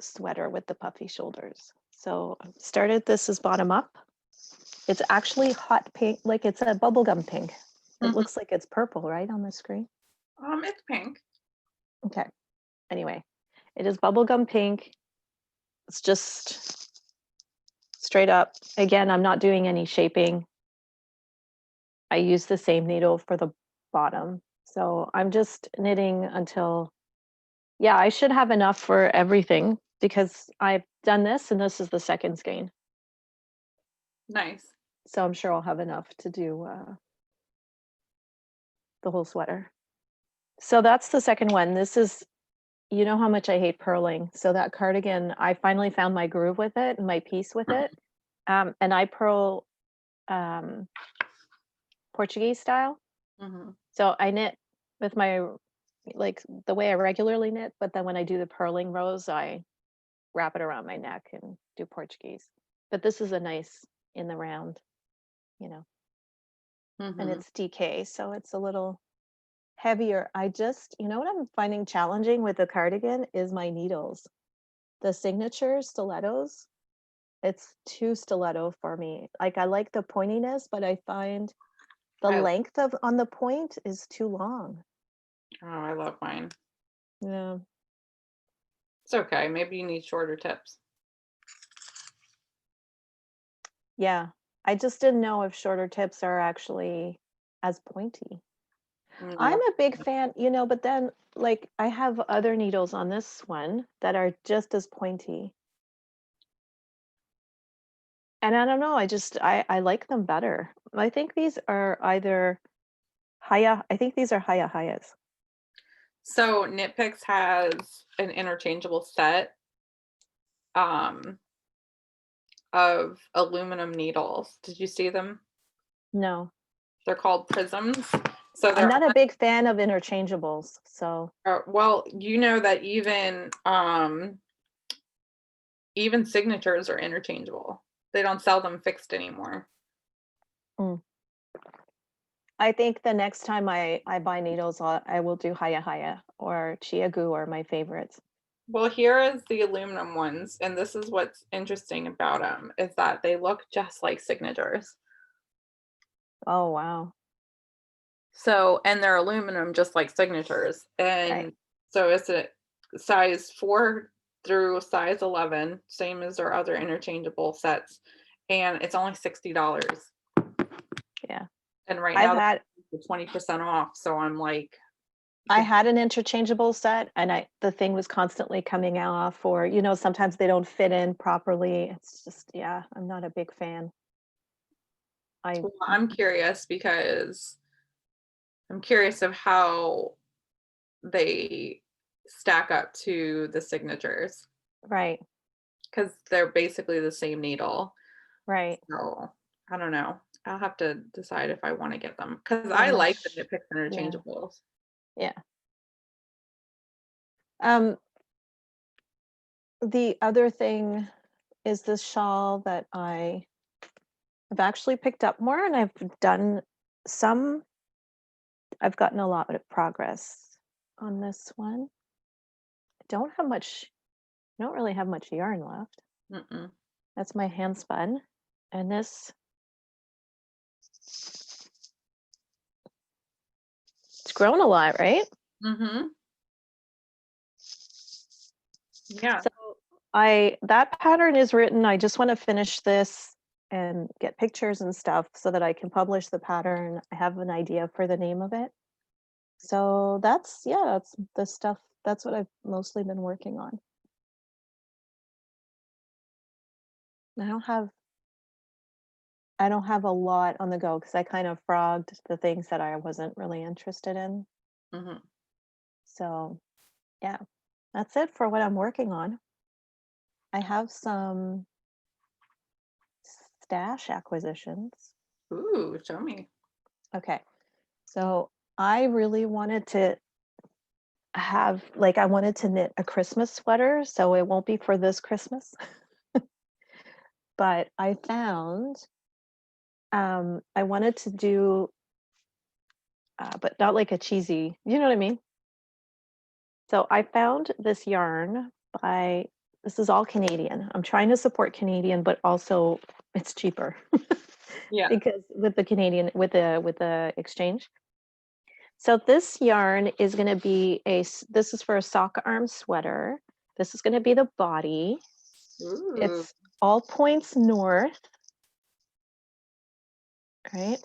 sweater with the puffy shoulders. So I started this as bottom up. It's actually hot pink, like it's a bubblegum pink. It looks like it's purple, right, on the screen? It's pink. Okay. Anyway, it is bubblegum pink. It's just straight up. Again, I'm not doing any shaping. I use the same needle for the bottom. So I'm just knitting until, yeah, I should have enough for everything because I've done this and this is the second skein. Nice. So I'm sure I'll have enough to do the whole sweater. So that's the second one. This is, you know how much I hate purling. So that cardigan, I finally found my groove with it and my piece with it. And I purl Portuguese style. So I knit with my, like the way I regularly knit, but then when I do the purling rows, I wrap it around my neck and do Portuguese. But this is a nice in the round, you know, and it's DK, so it's a little heavier. I just, you know what I'm finding challenging with the cardigan is my needles. The signature stilettos, it's too stiletto for me. Like I like the pointiness, but I find the length of on the point is too long. Oh, I love mine. Yeah. It's okay. Maybe you need shorter tips. Yeah. I just didn't know if shorter tips are actually as pointy. No. I'm a big fan, you know, but then like I have other needles on this one that are just as pointy. And I don't know, I like them better. I think these are either I think these are Hayas. So Knit Picks has an interchangeable set of aluminum needles. Did you see them? No. They're called prisms. So I'm they're not a big fan of interchangeables, so well, you know that even signatures are interchangeable. They don't sell them fixed anymore. I think the next time I buy needles, I will do Haya or Chia Gu are my favorites. Well, here is the aluminum ones, and this is what's interesting about them is that they look just like signatures. Oh, wow. So, and they're aluminum just like signatures. And Right. so it's a size 4 through size 11, same as our other interchangeable sets. And it's only $60. Yeah. And right I've now had 20% off. So I'm like, I had an interchangeable set and the thing was constantly coming off, or you know, sometimes they don't fit in properly. It's just, yeah, I'm not a big fan. I'm curious because I'm curious of how they stack up to the signatures Right. because they're basically the same needle. Right. So I don't know. I'll have to decide if I want to get them because I'm I not like the Knit Picks yeah. interchangeables. Yeah. The other thing is this shawl that I've actually picked up more and I've done some, I've gotten a lot of progress on this one. I don't really have much yarn left. Mm-mm. That's my hand spun. And this, it's grown a lot, right? Mm-hmm. Yeah. So that pattern is written. I just want to finish this and get pictures and stuff so that I can publish the pattern. I have an idea for the name of it. So that's the stuff. That's what I've mostly been working on. I don't have a lot on the go because I kind of frogged the things that I wasn't really interested in. Mm-hmm. So yeah, that's it for what I'm working on. I have some stash acquisitions. Ooh, show me. Okay. So I really wanted to I wanted to knit a Christmas sweater, so it won't be for this Christmas. but I found I wanted to do, but not like a cheesy, you know what I mean? So I found this yarn by, this is all Canadian. I'm trying to support Canadian, but also it's cheaper Yeah. because with the Canadian, with the exchange. So this yarn is going to be this is for a sock arm sweater. This is going to be the body. Ooh. It's all points north, right?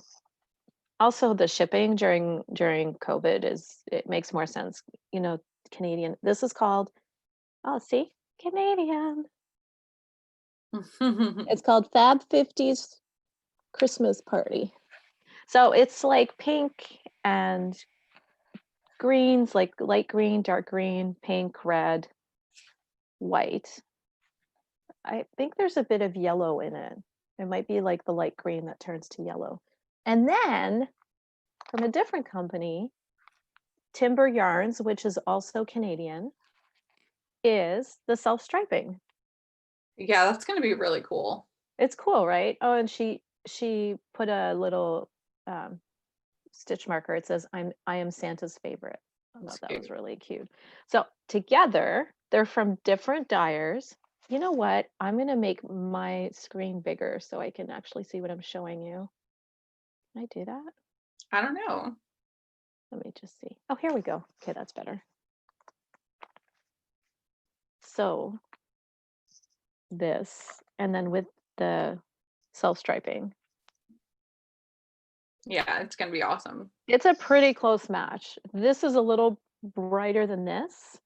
Also, the shipping during COVID it makes more sense. You know, Canadian. This is called, oh, see, Canadian. It's called Fab 50s Christmas Party. So it's like pink and greens, like light green, dark green, pink, red, white. I think there's a bit of yellow in it. It might be like the light green that turns to yellow. And then from a different company, Timber Yarns, which is also Canadian, is the self-striping. Yeah, that's going to be really cool. It's cool, right? Oh, and she put a little stitch marker. It says, I am Santa's favorite. I thought that was really cute. So together, they're from different dyers. You know what? I'm going to make my screen bigger so I can actually see what I'm showing you. Can I do that? I don't know. Let me just see. Oh, here we go. Okay, that's better. So this, and then with the self-striping. Yeah, it's going to be awesome. It's a pretty close match. This is a little brighter than this,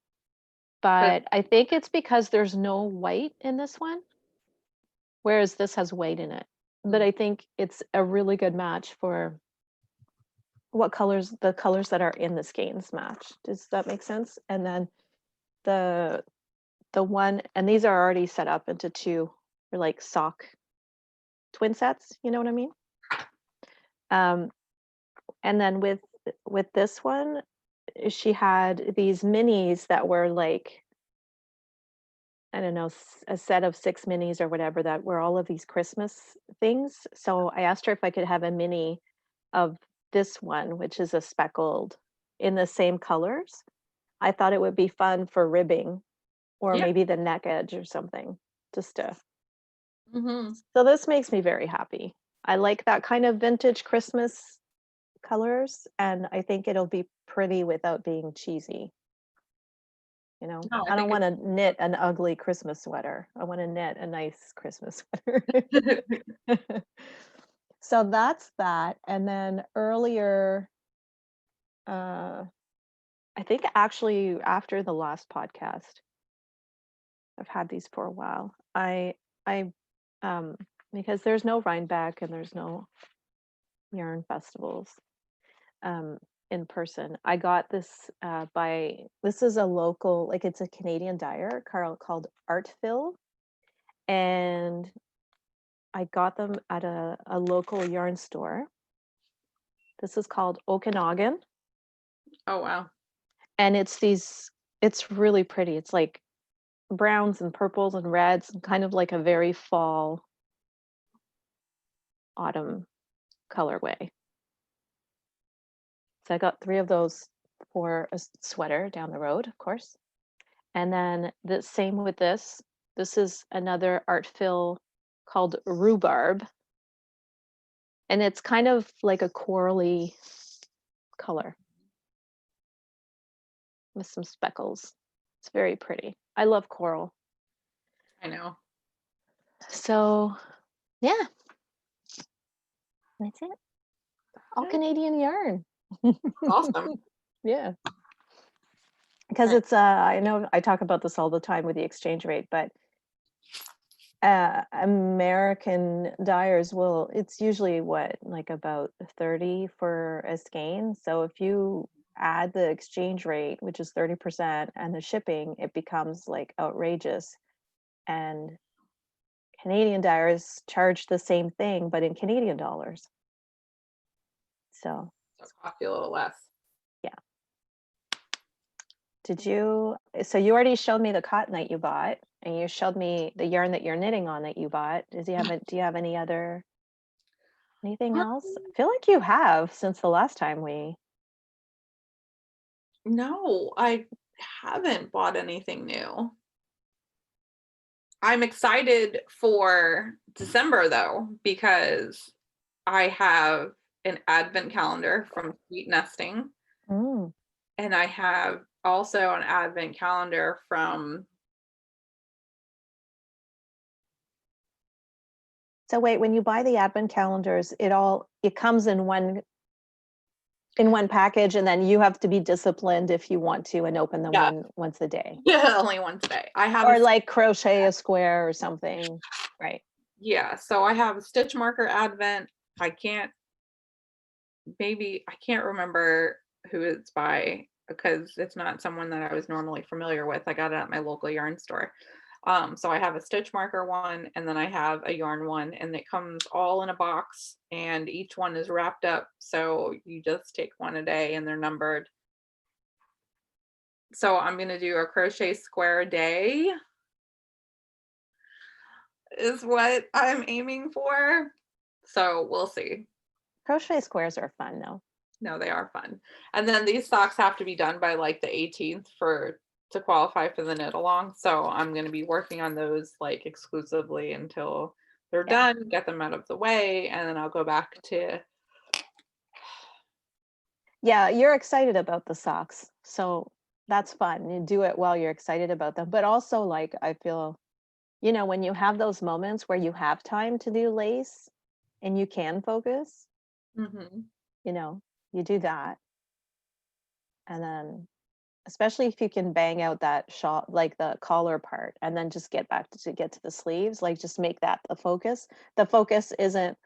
but I think it's because there's no white in this one, whereas this has white in it. But I think it's a really good match for what colors, the colors that are in the skeins match. Does that make sense? And then the one, and these are already set up into two, or like sock twin sets, you know what I mean? And then with this one, she had these minis that were like, I don't know, a set of 6 minis or whatever that were all of these Christmas things. So I asked her if I could have a mini of this one, which is a speckled in the same colors. I thought it would be fun for ribbing or maybe the neck edge or something, just to. So this makes me very happy. I like that kind of vintage Christmas colors, and I think it'll be pretty without being cheesy. You know, No, I don't want to knit an ugly Christmas sweater. I want to knit a nice Christmas sweater. So that's that. And then earlier, I think actually after the last podcast, I've had these for a while. I because there's no Rhinebeck and there's no yarn festivals in person. I got this this is a local, like it's a Canadian dyer called Artfill, and I got them at a local yarn store. This is called Okanagan. Oh, wow. And it's really pretty. It's like browns and purples and reds, and kind of like a very fall autumn colorway. So I got 3 of those for a sweater down the road, of course. And then the same with this. This is another Artfill called Rhubarb. And it's kind of like a corally color with some speckles. It's very pretty. I love coral. I know. So, yeah. That's it. All Canadian yarn. Awesome. Yeah. Because it's I know I talk about this all the time with the exchange rate, but American dyers will, it's usually what, like about 30 for a skein. So if you add the exchange rate, which is 30%, and the shipping, it becomes like outrageous. And Canadian dyers charge the same thing, but in Canadian dollars. So I feel a little less. yeah. So you already showed me the cottonite you bought. And you showed me the yarn that you're knitting on that you bought. Do you have anything Um, else? I feel like you have since the last time we. No, I haven't bought anything new. I'm excited for December though, because I have an advent calendar from Sweet Nesting, Mm. and I have also an advent calendar from So wait, when you buy the advent calendars, it comes in one package, and then you have to be disciplined if you want to and open them yeah, once a day. yeah, only one today. I have a Or like crochet a square or something. Right. yeah, so I have a stitch marker advent. I can't remember who it's by because it's not someone that I was normally familiar with. I got it at my local yarn store. So I have a stitch marker one, and then I have a yarn one, and it comes all in a box, and each one is wrapped up. So you just take one a day, and they're numbered. So I'm gonna do a crochet square a day, is what I'm aiming for. So we'll see. Crochet squares are fun though. No, they are fun. And then these socks have to be done by like the 18th for to qualify for the knit along. So I'm going to be working on those like exclusively until they're Yeah. done, get them out of the way, and then I'll go back to Yeah, you're excited about the socks. So that's fun. You do it while you're excited about them. But also like I feel, when you have those moments where you have time to do lace and you can focus, Mhm. you know, you do that. And then especially if you can bang out that shawl, like the collar part, and then just get to the sleeves, like just make that the focus. The focus isn't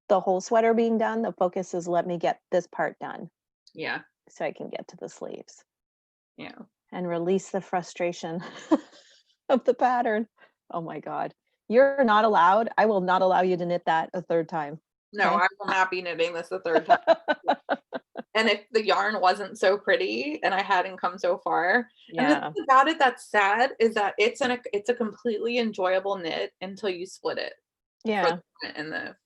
the whole sweater being done. The focus is let me get this part done Yeah. so I can get to the sleeves Yeah. and release the frustration of the pattern. Oh my God. You're not allowed. I will not allow you to knit that a third time. No, Okay. I will not be knitting this a third time. And if the yarn wasn't so pretty and I hadn't come so far, and the Yeah. thing about it that's sad is that it's a completely enjoyable knit until you split it for the Yeah. front and the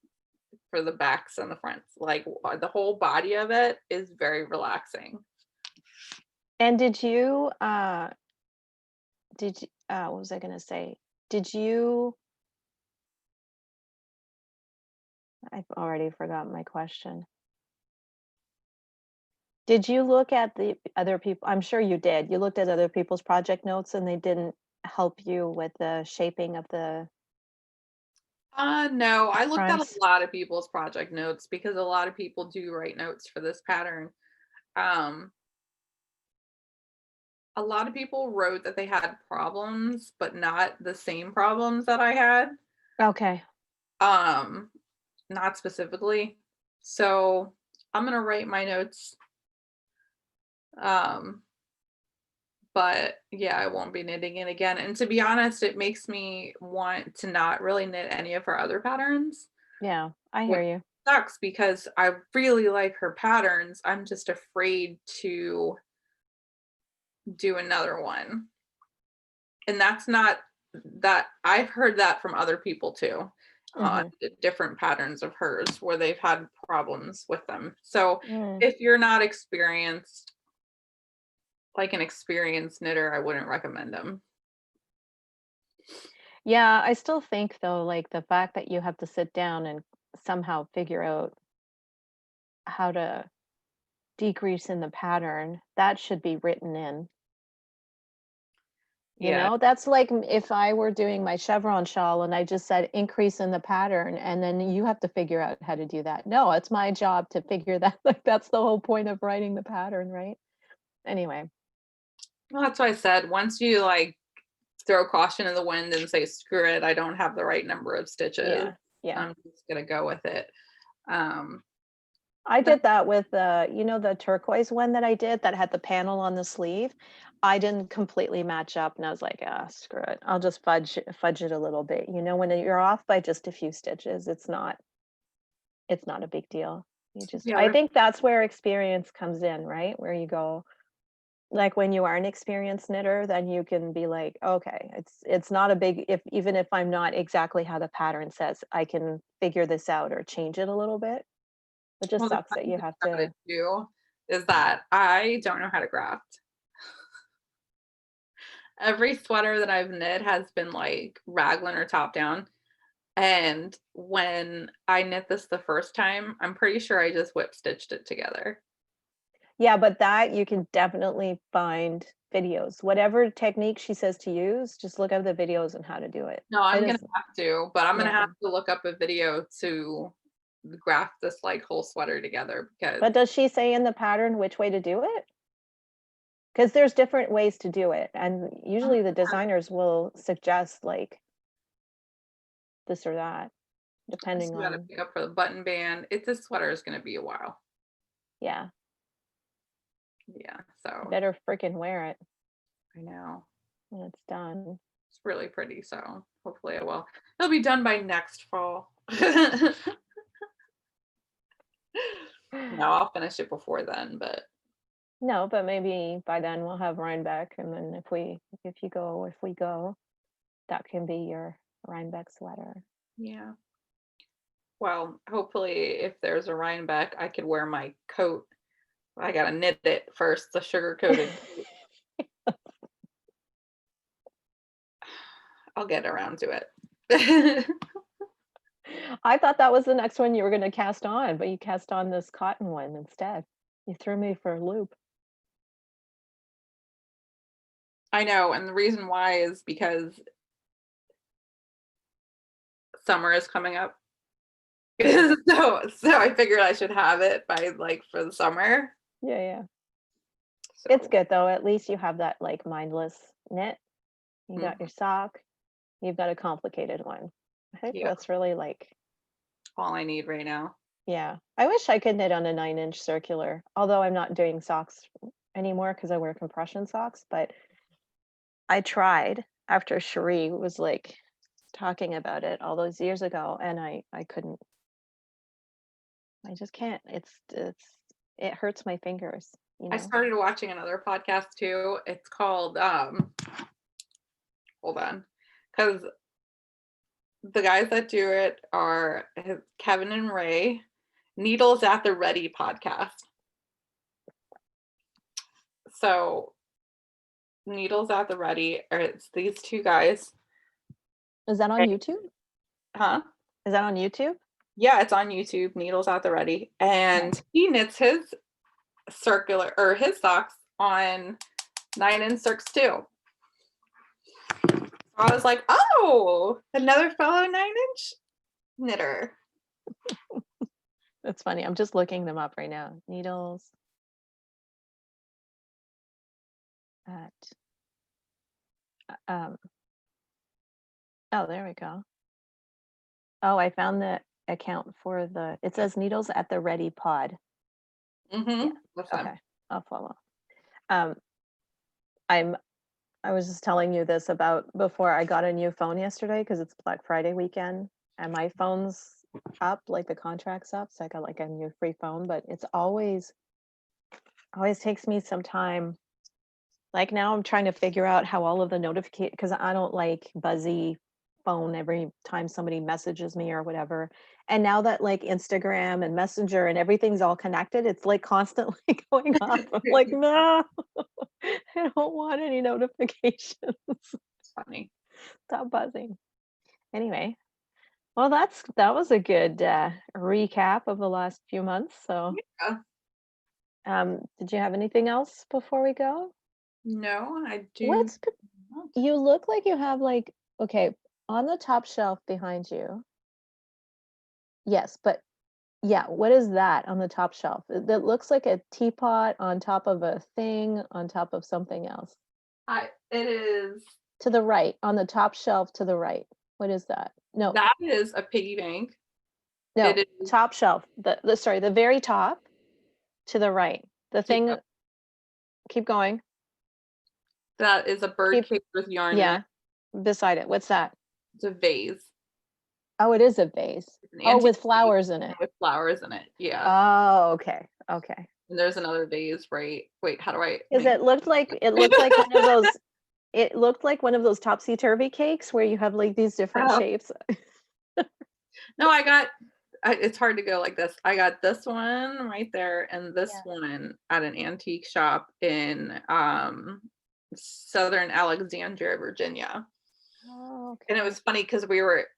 for the backs and the fronts. Like the whole body of it is very relaxing. And what was I going to say? Did you, I've already forgotten my question. Did you look at the other people? I'm sure you did. You looked at other people's project notes and they didn't help you with the shaping of the No, I looked at a fronts? lot of people's project notes because a lot of people do write notes for this pattern. Um, a lot of people wrote that they had problems, but not the same problems that I had. Okay. Um, Not specifically. So I'm gonna write my notes. Um, but yeah, I won't be knitting it again. And to be honest, it makes me want to not really knit any of her other patterns, Yeah, I which hear you. sucks because I really like her patterns. I'm just afraid to do another one. And that's not that I've heard that from other people too. Hmm. Different patterns of hers where they've had problems with them. So Mm. if you're not experienced, like an experienced knitter, I wouldn't recommend them. Yeah, I still think though, like the fact that you have to sit down and somehow figure out how to decrease in the pattern, that should be written in. Yeah. That's like if I were doing my chevron shawl and I just said increase in the pattern, and then you have to figure out how to do that. No, it's my job to figure that. Like that's the whole point of writing the pattern, right? Anyway, Well, that's why I said once you like throw caution in the wind and say, screw it, I don't have the right number of stitches, yeah, yeah. I'm just gonna go with it. Um, I but did that with the turquoise one that I did that had the panel on the sleeve. I didn't completely match up, and I was like, ah, screw it. I'll just fudge it a little bit. When you're off by just a few stitches, it's not a big deal. yeah, I think that's where experience comes in, right? Where you go, like when you are an experienced knitter, then you can be like, okay, it's not a big, if even if I'm not exactly how the pattern says, I can figure this out or change it a little bit. It just Well, the sucks that funny you thing have about it to. too is that I don't know how to graft. Every sweater that I've knit has been like raglan or top down. And when I knit this the first time, I'm pretty sure I just whip stitched it together. Yeah, but that you can definitely find videos. Whatever technique she says to use, just look up the videos on how to do it. No, I I'm gonna just have to, but I'm gonna yeah. have to look up a video to graft this like whole sweater together because But does she say in the pattern which way to do it? Because there's different ways to do it, and usually the designers will suggest like this or that, I depending still gotta on pick up for the button band. It's this sweater is gonna be a while. yeah. Yeah, so Better freaking wear it I know. when it's done. It's really pretty, so hopefully I will. It'll be done by next fall. No, I'll finish it before then, but No, but maybe by then we'll have Rhinebeck, and then if we go, that can be your Rhinebeck sweater. yeah. Well, hopefully if there's a Rhinebeck, I could wear my coat. I gotta knit it first, the sugar coated. I'll get around to it. I thought that was the next one you were going to cast on, but you cast on this cotton one instead. You threw me for a loop. I know, and the reason why is because summer is coming up. So I figured I should have it by like for the summer. Yeah, yeah. It's So good though. At least you have that like mindless knit. You got your mhm, sock. You've got a complicated one. I think yeah, that's really like, all I need right now. yeah. I wish I could knit on a 9-inch circular, although I'm not doing socks anymore because I wear compression socks. But I tried after Cherie was like talking about it all those years ago, and I couldn't. I just can't. It hurts my fingers, you I know. started watching another podcast too. It's called hold on. Because the guys that do it are Kevin and Ray, Needles at the Ready podcast. So Needles at the Ready, or it's these two guys. Is that on YouTube? Huh? Is that on YouTube? Yeah, it's on YouTube, Needles at the Ready. And he knits his circular or his socks on 9-inch circs too. So I was like, oh, another fellow 9-inch knitter. That's funny. I'm just looking them up right now. Needles at oh, there we go. Oh, I found the account for it says Needles at the Ready Pod. Mm-hmm. Yeah. Okay. I'll follow. Um I was just telling you this about before I got a new phone yesterday because it's Black Friday weekend and my phone's up, like the contract's up. So I got like a new free phone, but it's always takes me some time. Like now I'm trying to figure out how all of the notifications, because I don't like buzzy phone every time somebody messages me or whatever. And now that like Instagram and Messenger and everything's all connected, it's like constantly going off. I'm like, no, I don't want any notifications. It's funny. Stop buzzing. Anyway, well, that was a good recap of the last few months. So, Yeah. did you have anything else before we go? No, I do What's not. you look like you have like okay on the top shelf behind you. Yes, but yeah, what is that on the top shelf? That looks like a teapot on top of a thing on top of something else. It is. To the right, on the top shelf to the right. What is that? No, That is a piggy bank. no, It is. top shelf. The sorry, the very top to the right. The thing. Keep going. That is a bird Keep cage with yarn in it. yeah. Beside it. What's that? It's a vase. Oh, it is a vase. It's an Oh, antique with vase flowers in it. with flowers in it. Yeah. Oh, okay. Okay. And there's another vase, right? Wait, how do I Because make it looked like one of those it looked like one of those topsy-turvy cakes where you have like these different oh, shapes. no, it's hard to go like this. I got this one right there and this Yeah. one at an antique shop in Southern Alexandria, Virginia. Oh, And it okay. was funny because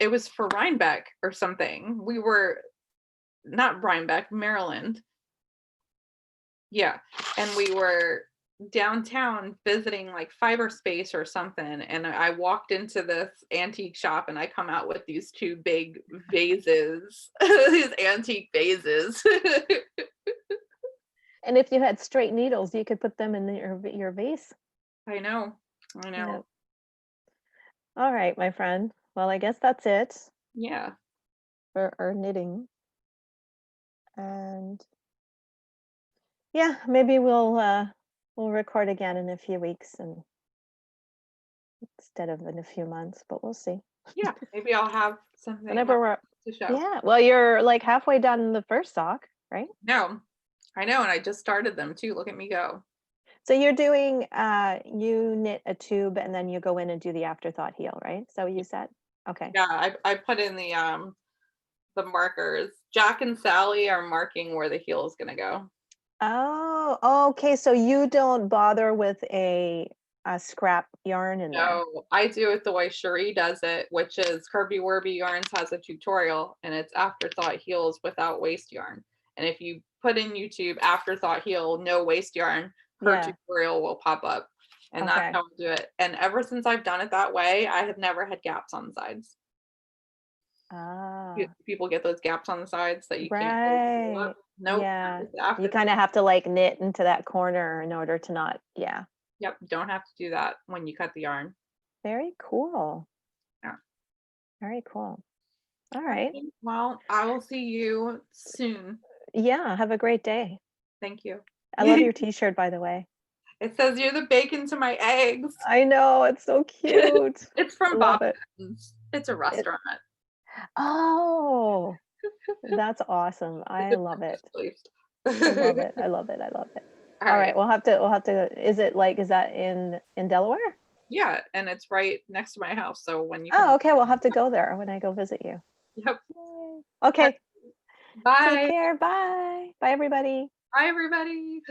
it was for Rhinebeck or something. We were not Rhinebeck, Maryland. Yeah. And we were downtown visiting like Fiber Space or something. And I walked into this antique shop and I come out with these two big vases, these antique vases. And if you had straight needles, you could put them in your vase. I know. I Yeah. know. All right, my friend. Well, I guess that's it Yeah. for our knitting. And yeah, maybe we'll record again in a few weeks and instead of in a few months, but we'll see. Yeah. Maybe I'll have something Whenever we're to show. Yeah, well, you're like halfway done the first sock, right? No, I know. And I just started them too. Look at me go. So you're doing you knit a tube and then you go in and do the afterthought heel, right? Is that what you said? Okay. Yeah. I put in the markers. Jack and Sally are marking where the heel is going to go. Oh, okay. So you don't bother with a scrap yarn in there. No, I do it the way Cherie does it, which is Curvy Werby Yarns has a tutorial and it's afterthought heels without waste yarn. And if you put in YouTube afterthought heel, no waste yarn, her Yeah. tutorial will pop up. And that's Okay. how I do it. And ever since I've done it that way, I have never had gaps on the sides. Ah, People get those gaps on the sides that you can't pull right. up. Nope. Yeah. It's You afterthought. kind of have to like knit into that corner in order to not, yeah. Yep. Don't have to do that when you cut the yarn. Very cool. Yeah. Very cool. All right. Okay, well, I will see you soon. Yeah, have a great day. Thank you. I love your t-shirt, by the way. It says you're the bacon to my eggs. I know, it's so cute. It's I from love it. Boston's. It's a It restaurant. Oh, that's awesome. It's I a love it. British I love place. it. I love it. I love it. All All right. right, we'll have to is that in Delaware? Yeah, and it's right next to my house. So when you Oh, come, okay, we'll have to go there when I go visit you. yep. Yay. Okay. Take Bye. care. Bye. Bye, everybody. Bye, everybody.